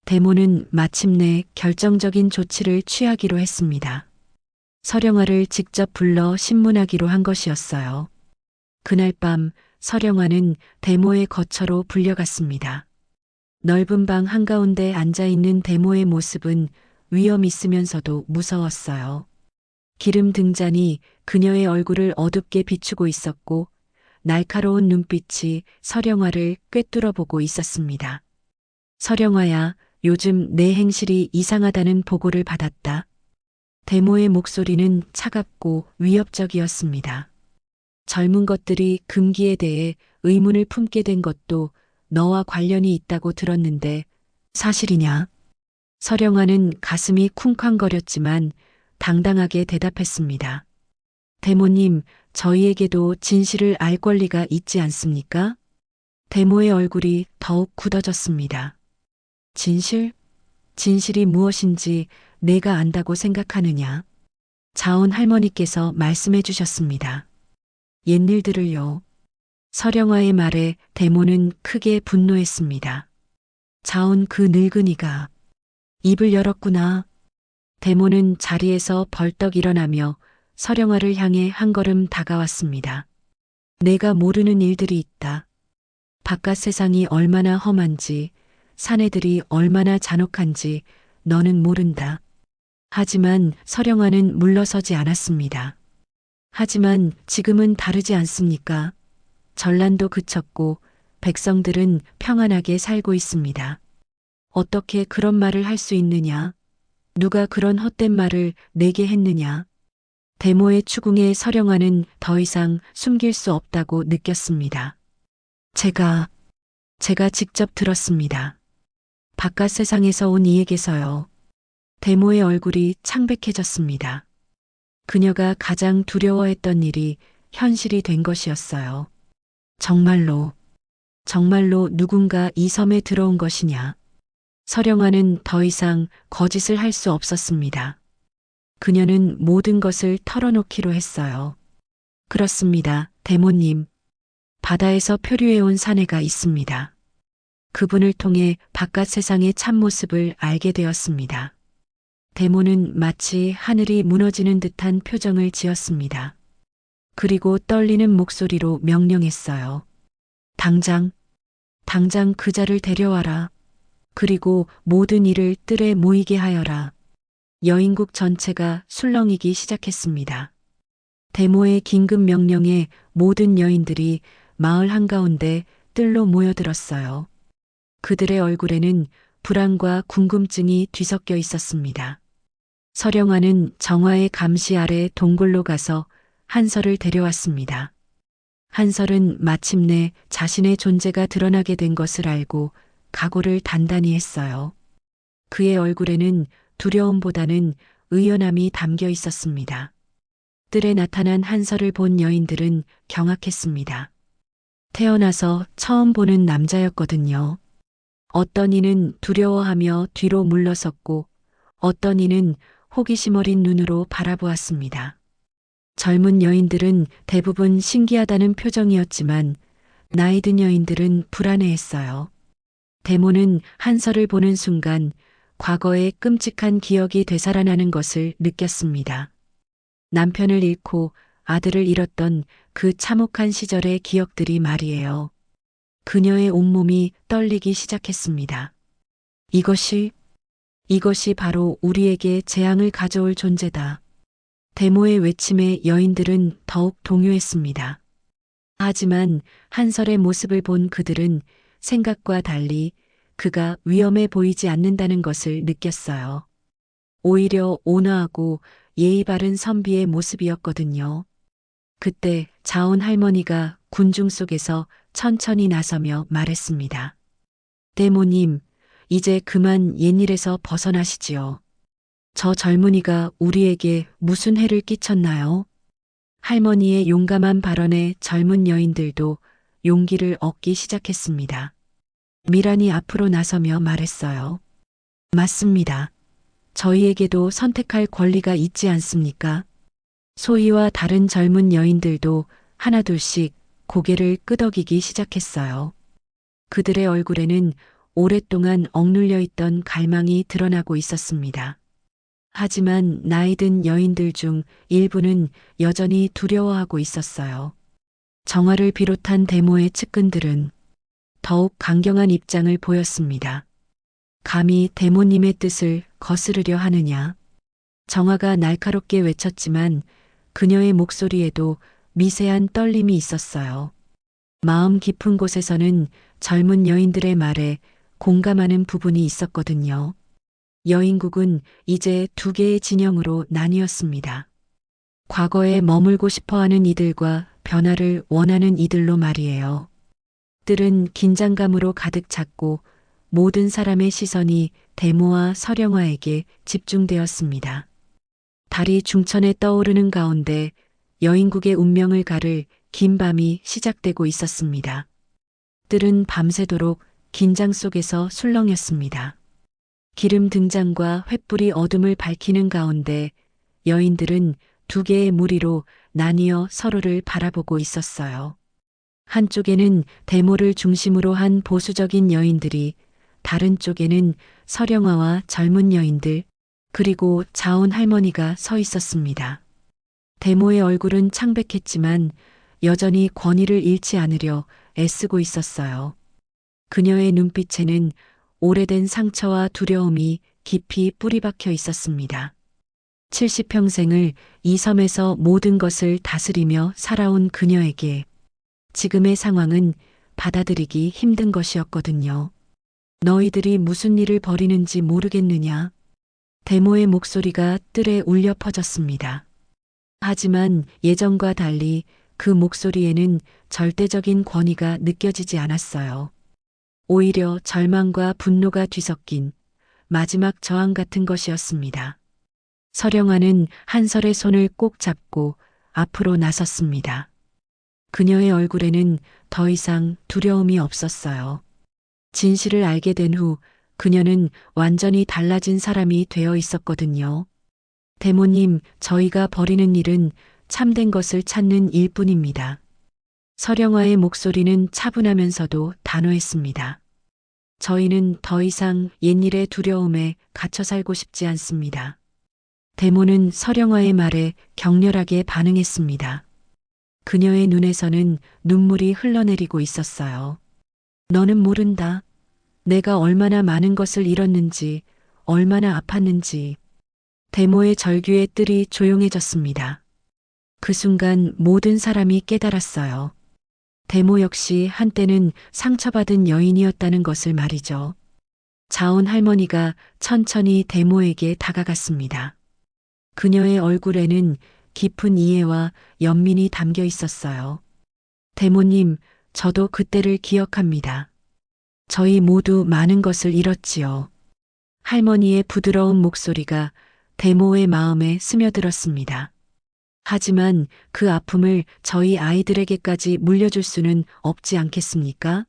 대모는 마침내 결정적인 조치를 취하기로 했습니다. 서령아를 직접 불러 신문하기로 한 것이었어요. 그날 밤 서령아는 대모의 거처로 불려갔습니다. 넓은 방 한가운데 앉아있는 대모의 모습은 위험 있으면서도 무서웠어요. 기름 등잔이 그녀의 얼굴을 어둡게 비추고 있었고 날카로운 눈빛이 서령아를 꿰뚫어보고 있었습니다. 서령아야, 요즘 내 행실이 이상하다는 보고를 받았다. 대모의 목소리는 차갑고 위협적이었습니다. 젊은 것들이 금기에 대해 의문을 품게 된 것도 너와 관련이 있다고 들었는데 사실이냐? 서령아는 가슴이 쿵쾅거렸지만 당당하게 대답했습니다. 대모님, 저희에게도 진실을 알 권리가 있지 않습니까? 대모의 얼굴이 더욱 굳어졌습니다. 진실? 진실이 무엇인지 내가 안다고 생각하느냐? 자온 할머니께서 말씀해 주셨습니다. 옛일들을요. 서령아의 말에 대모는 크게 분노했습니다. 자온 그 늙은이가 입을 열었구나. 대모는 자리에서 벌떡 일어나며 서령아를 향해 한 걸음 다가왔습니다. 내가 모르는 일들이 있다. 바깥 세상이 얼마나 험한지, 사내들이 얼마나 잔혹한지 너는 모른다. 하지만 서령아는 물러서지 않았습니다. 하지만 지금은 다르지 않습니까? 전란도 그쳤고 백성들은 평안하게 살고 있습니다. 어떻게 그런 말을 할 수 있느냐? 누가 그런 헛된 말을 내게 했느냐? 대모의 추궁에 서령아는 더 이상 숨길 수 없다고 느꼈습니다. 제가 직접 들었습니다. 바깥 세상에서 온 이에게서요. 대모의 얼굴이 창백해졌습니다. 그녀가 가장 두려워했던 일이 현실이 된 것이었어요. 정말로 누군가 이 섬에 들어온 것이냐? 서령아는 더 이상 거짓을 할 수 없었습니다. 그녀는 모든 것을 털어놓기로 했어요. 그렇습니다, 대모님. 바다에서 표류해온 사내가 있습니다. 그분을 통해 바깥 세상의 참모습을 알게 되었습니다. 대모는 마치 하늘이 무너지는 듯한 표정을 지었습니다. 그리고 떨리는 목소리로 명령했어요. 당장 그 자를 데려와라. 그리고 모든 이를 뜰에 모이게 하여라. 여인국 전체가 술렁이기 시작했습니다. 대모의 긴급 명령에 모든 여인들이 마을 한가운데 뜰로 모여들었어요. 그들의 얼굴에는 불안과 궁금증이 뒤섞여 있었습니다. 서령아는 정화의 감시 아래 동굴로 가서 한설을 데려왔습니다. 한설은 마침내 자신의 존재가 드러나게 된 것을 알고 각오를 단단히 했어요. 그의 얼굴에는 두려움보다는 의연함이 담겨 있었습니다. 뜰에 나타난 한설을 본 여인들은 경악했습니다. 태어나서 처음 보는 남자였거든요. 어떤 이는 두려워하며 뒤로 물러섰고 어떤 이는 호기심 어린 눈으로 바라보았습니다. 젊은 여인들은 대부분 신기하다는 표정이었지만 나이 든 여인들은 불안해했어요. 데모는 한설을 보는 순간 과거의 끔찍한 기억이 되살아나는 것을 느꼈습니다. 남편을 잃고 아들을 잃었던 그 참혹한 시절의 기억들이 말이에요. 그녀의 온몸이 떨리기 시작했습니다. 이것이 바로 우리에게 재앙을 가져올 존재다. 데모의 외침에 여인들은 더욱 동요했습니다. 하지만 한설의 모습을 본 그들은 생각과 달리 그가 위험해 보이지 않는다는 것을 느꼈어요. 오히려 온화하고 예의 바른 선비의 모습이었거든요. 그때 자온 할머니가 군중 속에서 천천히 나서며 말했습니다. 데모님, 이제 그만 옛일에서 벗어나시지요. 저 젊은이가 우리에게 무슨 해를 끼쳤나요? 할머니의 용감한 발언에 젊은 여인들도 용기를 얻기 시작했습니다. 미란이 앞으로 나서며 말했어요. 맞습니다. 저희에게도 선택할 권리가 있지 않습니까? 소희와 다른 젊은 여인들도 하나둘씩 고개를 끄덕이기 시작했어요. 그들의 얼굴에는 오랫동안 억눌려 있던 갈망이 드러나고 있었습니다. 하지만 나이 든 여인들 중 일부는 여전히 두려워하고 있었어요. 정화를 비롯한 데모의 측근들은 더욱 강경한 입장을 보였습니다. 감히 데모님의 뜻을 거스르려 하느냐. 정화가 날카롭게 외쳤지만 그녀의 목소리에도 미세한 떨림이 있었어요. 마음 깊은 곳에서는 젊은 여인들의 말에 공감하는 부분이 있었거든요. 여인국은 이제 두 개의 진영으로 나뉘었습니다. 과거에 머물고 싶어하는 이들과 변화를 원하는 이들로 말이에요. 뜰은 긴장감으로 가득 찼고 모든 사람의 시선이 데모와 서령화에게 집중되었습니다. 달이 중천에 떠오르는 가운데 여인국의 운명을 가를 긴 밤이 시작되고 있었습니다. 뜰은 밤새도록 긴장 속에서 술렁였습니다. 기름 등장과 횃불이 어둠을 밝히는 가운데 여인들은 두 개의 무리로 나뉘어 서로를 바라보고 있었어요. 한쪽에는 데모를 중심으로 한 보수적인 여인들이, 다른 쪽에는 서령화와 젊은 여인들, 그리고 자온 할머니가 서 있었습니다. 데모의 얼굴은 창백했지만 여전히 권위를 잃지 않으려 애쓰고 있었어요. 그녀의 눈빛에는 오래된 상처와 두려움이 깊이 뿌리박혀 있었습니다. 70평생을 이 섬에서 모든 것을 다스리며 살아온 그녀에게 지금의 상황은 받아들이기 힘든 것이었거든요. 너희들이 무슨 일을 벌이는지 모르겠느냐? 데모의 목소리가 뜰에 울려 퍼졌습니다. 하지만 예전과 달리 그 목소리에는 절대적인 권위가 느껴지지 않았어요. 오히려 절망과 분노가 뒤섞인 마지막 저항 같은 것이었습니다. 서령아는 한설의 손을 꼭 잡고 앞으로 나섰습니다. 그녀의 얼굴에는 더 이상 두려움이 없었어요. 진실을 알게 된 후 그녀는 완전히 달라진 사람이 되어 있었거든요. 데모님, 저희가 벌이는 일은 참된 것을 찾는 일뿐입니다. 서령아의 목소리는 차분하면서도 단호했습니다. 저희는 더 이상 옛일의 두려움에 갇혀 살고 싶지 않습니다. 데모는 서령아의 말에 격렬하게 반응했습니다. 그녀의 눈에서는 눈물이 흘러내리고 있었어요. 너는 모른다. 내가 얼마나 많은 것을 잃었는지, 얼마나 아팠는지. 데모의 절규의 뜰이 조용해졌습니다. 그 순간 모든 사람이 깨달았어요. 데모 역시 한때는 상처받은 여인이었다는 것을 말이죠. 자온 할머니가 천천히 데모에게 다가갔습니다. 그녀의 얼굴에는 깊은 이해와 연민이 담겨 있었어요. 데모님, 저도 그때를 기억합니다. 저희 모두 많은 것을 잃었지요. 할머니의 부드러운 목소리가 데모의 마음에 스며들었습니다. 하지만 그 아픔을 저희 아이들에게까지 물려줄 수는 없지 않겠습니까?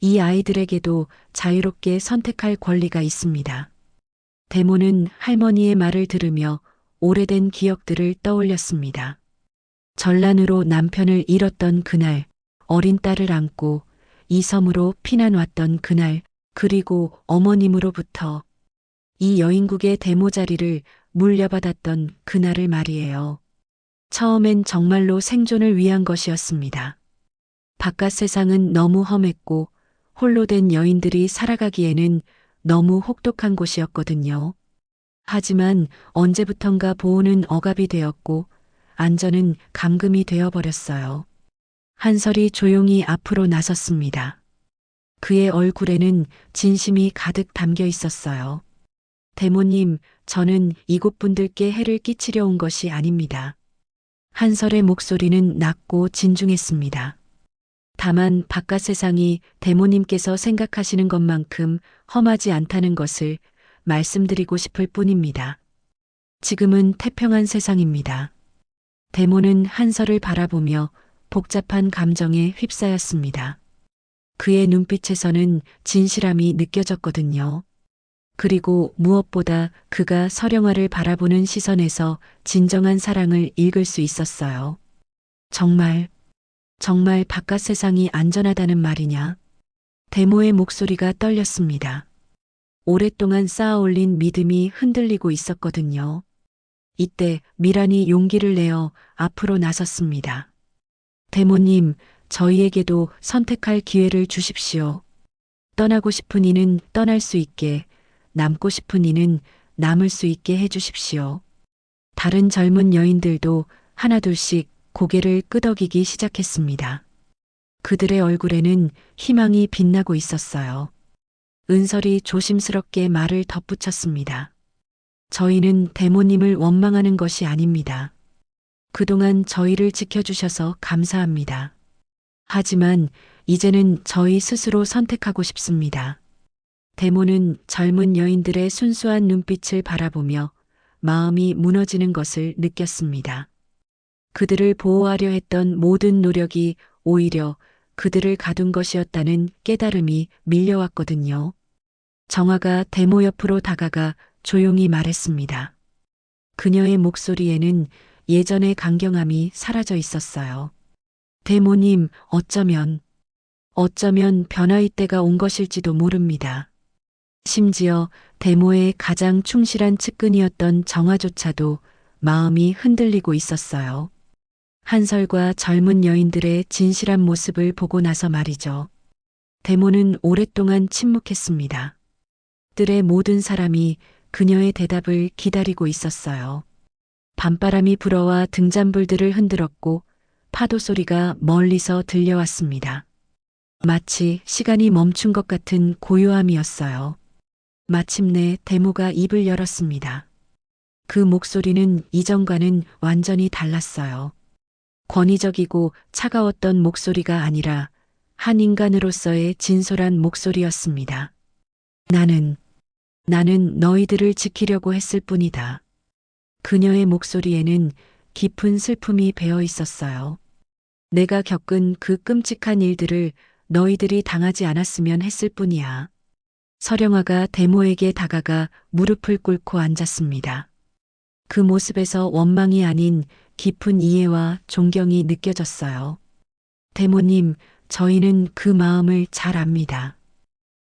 이 아이들에게도 자유롭게 선택할 권리가 있습니다. 데모는 할머니의 말을 들으며 오래된 기억들을 떠올렸습니다. 전란으로 남편을 잃었던 그날, 어린 딸을 안고 이 섬으로 피난 왔던 그날, 그리고 어머님으로부터 이 여인국의 데모 자리를 물려받았던 그날을 말이에요. 처음엔 정말로 생존을 위한 것이었습니다. 바깥 세상은 너무 험했고 홀로 된 여인들이 살아가기에는 너무 혹독한 곳이었거든요. 하지만 언제부턴가 보호는 억압이 되었고 안전은 감금이 되어버렸어요. 한설이 조용히 앞으로 나섰습니다. 그의 얼굴에는 진심이 가득 담겨 있었어요. 데모님, 저는 이곳 분들께 해를 끼치려 온 것이 아닙니다. 한설의 목소리는 낮고 진중했습니다. 다만 바깥 세상이 데모님께서 생각하시는 것만큼 험하지 않다는 것을 말씀드리고 싶을 뿐입니다. 지금은 태평한 세상입니다. 데모는 한설을 바라보며 복잡한 감정에 휩싸였습니다. 그의 눈빛에서는 진실함이 느껴졌거든요. 그리고 무엇보다 그가 서령아를 바라보는 시선에서 진정한 사랑을 읽을 수 있었어요. 정말 바깥 세상이 안전하다는 말이냐? 데모의 목소리가 떨렸습니다. 오랫동안 쌓아올린 믿음이 흔들리고 있었거든요. 이때 미란이 용기를 내어 앞으로 나섰습니다. 데모님, 저희에게도 선택할 기회를 주십시오. 떠나고 싶은 이는 떠날 수 있게, 남고 싶은 이는 남을 수 있게 해주십시오. 다른 젊은 여인들도 하나둘씩 고개를 끄덕이기 시작했습니다. 그들의 얼굴에는 희망이 빛나고 있었어요. 은설이 조심스럽게 말을 덧붙였습니다. 저희는 데모님을 원망하는 것이 아닙니다. 그동안 저희를 지켜주셔서 감사합니다. 하지만 이제는 저희 스스로 선택하고 싶습니다. 데모는 젊은 여인들의 순수한 눈빛을 바라보며 마음이 무너지는 것을 느꼈습니다. 그들을 보호하려 했던 모든 노력이 오히려 그들을 가둔 것이었다는 깨달음이 밀려왔거든요. 정화가 데모 옆으로 다가가 조용히 말했습니다. 그녀의 목소리에는 예전의 강경함이 사라져 있었어요. 데모님, 어쩌면 변화의 때가 온 것일지도 모릅니다. 심지어 데모의 가장 충실한 측근이었던 정화조차도 마음이 흔들리고 있었어요. 한설과 젊은 여인들의 진실한 모습을 보고 나서 말이죠. 데모는 오랫동안 침묵했습니다. 들의 모든 사람이 그녀의 대답을 기다리고 있었어요. 밤바람이 불어와 등잔불들을 흔들었고 파도 소리가 멀리서 들려왔습니다. 마치 시간이 멈춘 것 같은 고요함이었어요. 마침내 데모가 입을 열었습니다. 그 목소리는 이전과는 완전히 달랐어요. 권위적이고 차가웠던 목소리가 아니라 한 인간으로서의 진솔한 목소리였습니다. 나는 너희들을 지키려고 했을 뿐이다. 그녀의 목소리에는 깊은 슬픔이 배어 있었어요. 내가 겪은 그 끔찍한 일들을 너희들이 당하지 않았으면 했을 뿐이야. 서령아가 데모에게 다가가 무릎을 꿇고 앉았습니다. 그 모습에서 원망이 아닌 깊은 이해와 존경이 느껴졌어요. 데모님, 저희는 그 마음을 잘 압니다.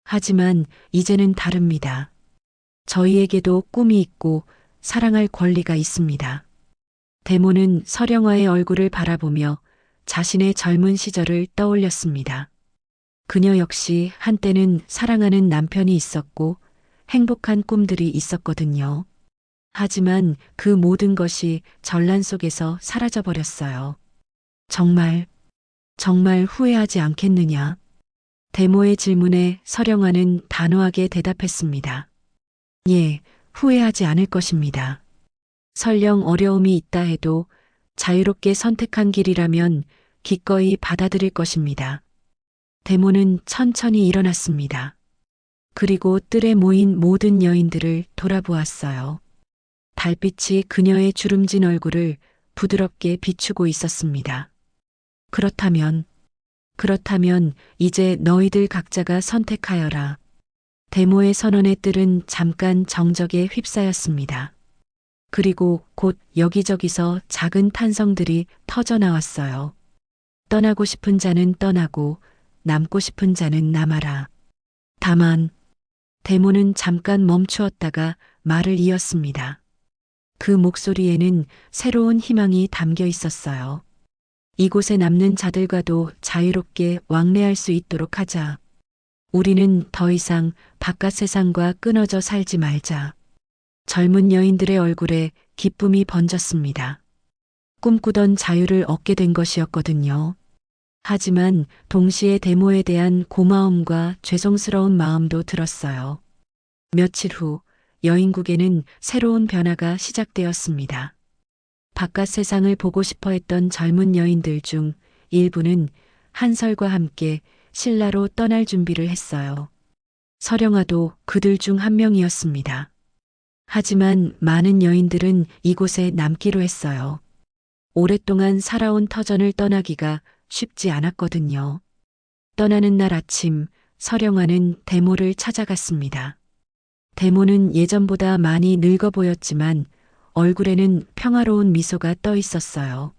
하지만 이제는 다릅니다. 저희에게도 꿈이 있고 사랑할 권리가 있습니다. 데모는 서령아의 얼굴을 바라보며 자신의 젊은 시절을 떠올렸습니다. 그녀 역시 한때는 사랑하는 남편이 있었고 행복한 꿈들이 있었거든요. 하지만 그 모든 것이 전란 속에서 사라져버렸어요. 정말 정말 후회하지 않겠느냐? 데모의 질문에 서령아는 단호하게 대답했습니다. 예, 후회하지 않을 것입니다. 설령 어려움이 있다 해도 자유롭게 선택한 길이라면 기꺼이 받아들일 것입니다. 데모는 천천히 일어났습니다. 그리고 뜰에 모인 모든 여인들을 돌아보았어요. 달빛이 그녀의 주름진 얼굴을 부드럽게 비추고 있었습니다. 그렇다면 이제 너희들 각자가 선택하여라. 데모의 선언의 뜰은 잠깐 정적에 휩싸였습니다. 그리고 곧 여기저기서 작은 탄성들이 터져 나왔어요. 떠나고 싶은 자는 떠나고 남고 싶은 자는 남아라. 다만 데모는 잠깐 멈추었다가 말을 이었습니다. 그 목소리에는 새로운 희망이 담겨 있었어요. 이곳에 남는 자들과도 자유롭게 왕래할 수 있도록 하자. 우리는 더 이상 바깥 세상과 끊어져 살지 말자. 젊은 여인들의 얼굴에 기쁨이 번졌습니다. 꿈꾸던 자유를 얻게 된 것이었거든요. 하지만 동시에 데모에 대한 고마움과 죄송스러운 마음도 들었어요. 며칠 후 여인국에는 새로운 변화가 시작되었습니다. 바깥 세상을 보고 싶어 했던 젊은 여인들 중 일부는 한설과 함께 신라로 떠날 준비를 했어요. 서령아도 그들 중 한 명이었습니다. 하지만 많은 여인들은 이곳에 남기로 했어요. 오랫동안 살아온 터전을 떠나기가 쉽지 않았거든요. 떠나는 날 아침, 서령아는 데모를 찾아갔습니다. 데모는 예전보다 많이 늙어 보였지만 얼굴에는 평화로운 미소가 떠 있었어요.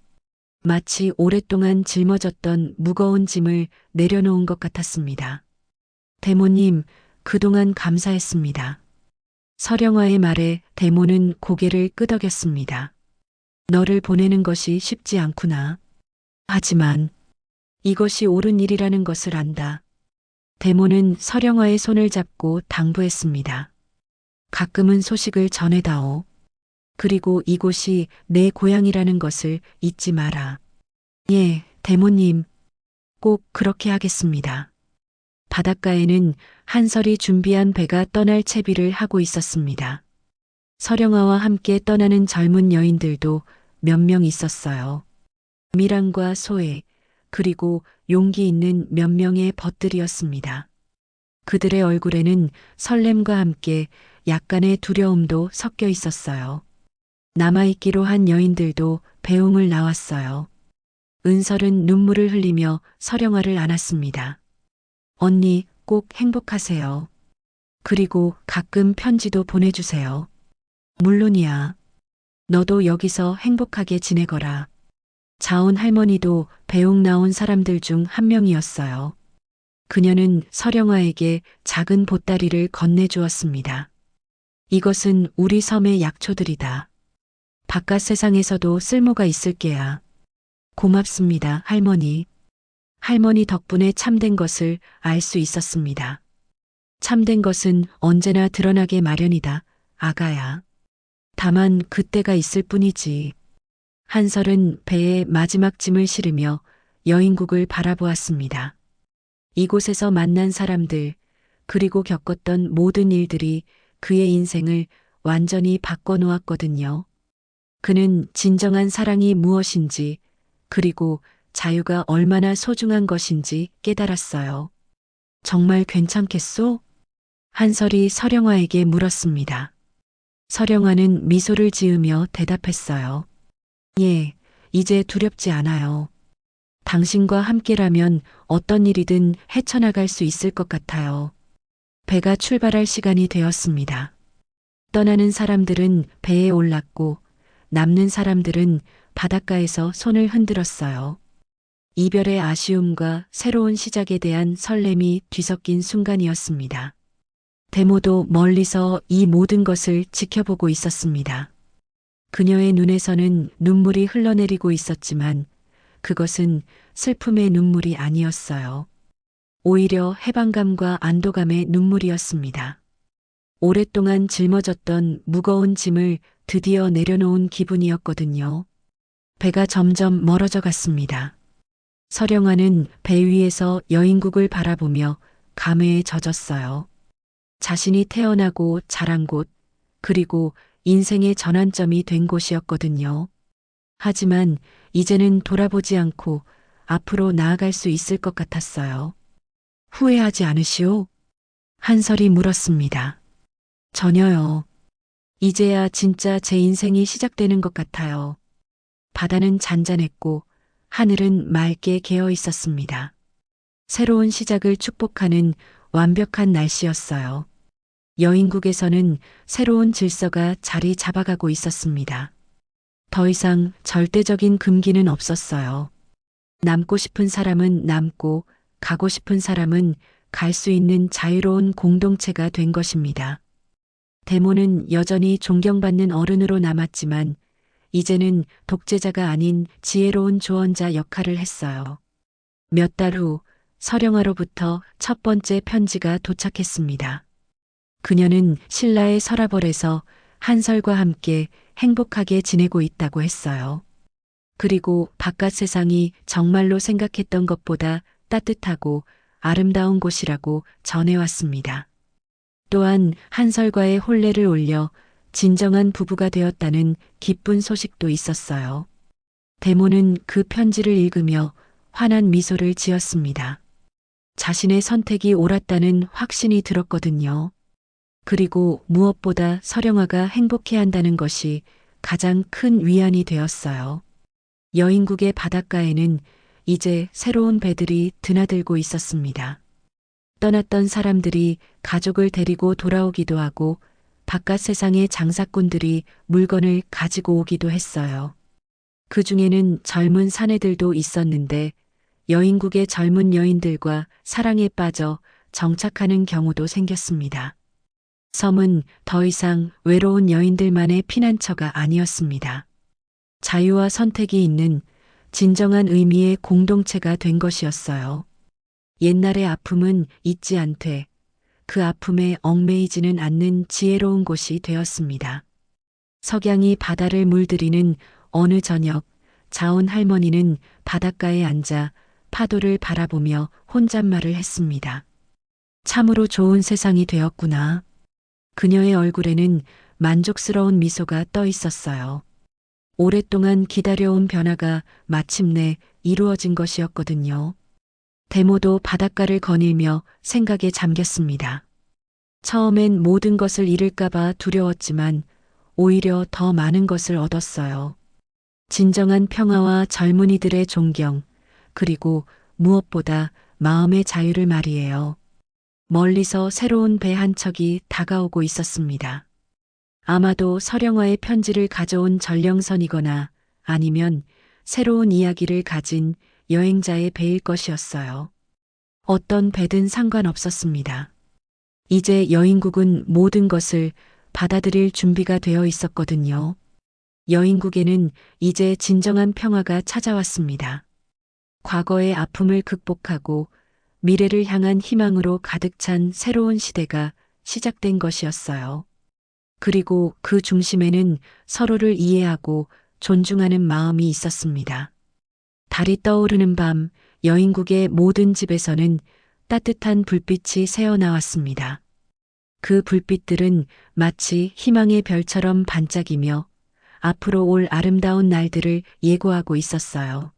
마치 오랫동안 짊어졌던 무거운 짐을 내려놓은 것 같았습니다. 데모님, 그동안 감사했습니다. 서령아의 말에 데모는 고개를 끄덕였습니다. 너를 보내는 것이 쉽지 않구나. 하지만 이것이 옳은 일이라는 것을 안다. 데모는 서령아의 손을 잡고 당부했습니다. 가끔은 소식을 전해다오. 그리고 이곳이 내 고향이라는 것을 잊지 마라. 예, 데모님. 꼭 그렇게 하겠습니다. 바닷가에는 한설이 준비한 배가 떠날 채비를 하고 있었습니다. 서령아와 함께 떠나는 젊은 여인들도 몇 명 있었어요. 미랑과 소애, 그리고 용기 있는 몇 명의 벗들이었습니다. 그들의 얼굴에는 설렘과 함께 약간의 두려움도 섞여 있었어요. 남아있기로 한 여인들도 배웅을 나왔어요. 은설은 눈물을 흘리며 서령아를 안았습니다. 언니, 꼭 행복하세요. 그리고 가끔 편지도 보내주세요. 물론이야. 너도 여기서 행복하게 지내거라. 자온 할머니도 배웅 나온 사람들 중 한 명이었어요. 그녀는 서령아에게 작은 보따리를 건네주었습니다. 이것은 우리 섬의 약초들이다. 바깥 세상에서도 쓸모가 있을 게야. 고맙습니다, 할머니. 할머니 덕분에 참된 것을 알 수 있었습니다. 참된 것은 언제나 드러나게 마련이다, 아가야. 다만 그때가 있을 뿐이지. 한설은 배에 마지막 짐을 실으며 여인국을 바라보았습니다. 이곳에서 만난 사람들, 그리고 겪었던 모든 일들이 그의 인생을 완전히 바꿔놓았거든요. 그는 진정한 사랑이 무엇인지, 그리고 자유가 얼마나 소중한 것인지 깨달았어요. 정말 괜찮겠소? 한설이 서령아에게 물었습니다. 서령아는 미소를 지으며 대답했어요. 예, 이제 두렵지 않아요. 당신과 함께라면 어떤 일이든 헤쳐나갈 수 있을 것 같아요. 배가 출발할 시간이 되었습니다. 떠나는 사람들은 배에 올랐고 남는 사람들은 바닷가에서 손을 흔들었어요. 이별의 아쉬움과 새로운 시작에 대한 설렘이 뒤섞인 순간이었습니다. 데모도 멀리서 이 모든 것을 지켜보고 있었습니다. 그녀의 눈에서는 눈물이 흘러내리고 있었지만 그것은 슬픔의 눈물이 아니었어요. 오히려 해방감과 안도감의 눈물이었습니다. 오랫동안 짊어졌던 무거운 짐을 드디어 내려놓은 기분이었거든요. 배가 점점 멀어져 갔습니다. 서령아는 배 위에서 여인국을 바라보며 감회에 젖었어요. 자신이 태어나고 자란 곳, 그리고 인생의 전환점이 된 곳이었거든요. 하지만 이제는 돌아보지 않고 앞으로 나아갈 수 있을 것 같았어요. 후회하지 않으시오? 한설이 물었습니다. 전혀요. 이제야 진짜 제 인생이 시작되는 것 같아요. 바다는 잔잔했고 하늘은 맑게 개어 있었습니다. 새로운 시작을 축복하는 완벽한 날씨였어요. 여인국에서는 새로운 질서가 자리 잡아가고 있었습니다. 더 이상 절대적인 금기는 없었어요. 남고 싶은 사람은 남고, 가고 싶은 사람은 갈 수 있는 자유로운 공동체가 된 것입니다. 데모는 여전히 존경받는 어른으로 남았지만 이제는 독재자가 아닌 지혜로운 조언자 역할을 했어요. 몇 달 후 서령아로부터 첫 번째 편지가 도착했습니다. 그녀는 신라의 서라벌에서 한설과 함께 행복하게 지내고 있다고 했어요. 그리고 바깥 세상이 정말로 생각했던 것보다 따뜻하고 아름다운 곳이라고 전해왔습니다. 또한 한설과의 혼례를 올려 진정한 부부가 되었다는 기쁜 소식도 있었어요. 데모는 그 편지를 읽으며 환한 미소를 지었습니다. 자신의 선택이 옳았다는 확신이 들었거든요. 그리고 무엇보다 서령아가 행복해한다는 것이 가장 큰 위안이 되었어요. 여인국의 바닷가에는 이제 새로운 배들이 드나들고 있었습니다. 떠났던 사람들이 가족을 데리고 돌아오기도 하고 바깥 세상의 장사꾼들이 물건을 가지고 오기도 했어요. 그 중에는 젊은 사내들도 있었는데 여인국의 젊은 여인들과 사랑에 빠져 정착하는 경우도 생겼습니다. 섬은 더 이상 외로운 여인들만의 피난처가 아니었습니다. 자유와 선택이 있는 진정한 의미의 공동체가 된 것이었어요. 옛날의 아픔은 잊지 않되 그 아픔에 얽매이지는 않는 지혜로운 곳이 되었습니다. 석양이 바다를 물들이는 어느 저녁, 자온 할머니는 바닷가에 앉아 파도를 바라보며 혼잣말을 했습니다. 참으로 좋은 세상이 되었구나. 그녀의 얼굴에는 만족스러운 미소가 떠 있었어요. 오랫동안 기다려온 변화가 마침내 이루어진 것이었거든요. 데모도 바닷가를 거닐며 생각에 잠겼습니다. 처음엔 모든 것을 잃을까봐 두려웠지만 오히려 더 많은 것을 얻었어요. 진정한 평화와 젊은이들의 존경, 그리고 무엇보다 마음의 자유를 말이에요. 멀리서 새로운 배 한 척이 다가오고 있었습니다. 아마도 서령아의 편지를 가져온 전령선이거나 아니면 새로운 이야기를 가진 여행자의 배일 것이었어요. 어떤 배든 상관없었습니다. 이제 여인국은 모든 것을 받아들일 준비가 되어 있었거든요. 여인국에는 이제 진정한 평화가 찾아왔습니다. 과거의 아픔을 극복하고 미래를 향한 희망으로 가득 찬 새로운 시대가 시작된 것이었어요. 그리고 그 중심에는 서로를 이해하고 존중하는 마음이 있었습니다. 달이 떠오르는 밤, 여인국의 모든 집에서는 따뜻한 불빛이 새어나왔습니다. 그 불빛들은 마치 희망의 별처럼 반짝이며 앞으로 올 아름다운 날들을 예고하고 있었어요.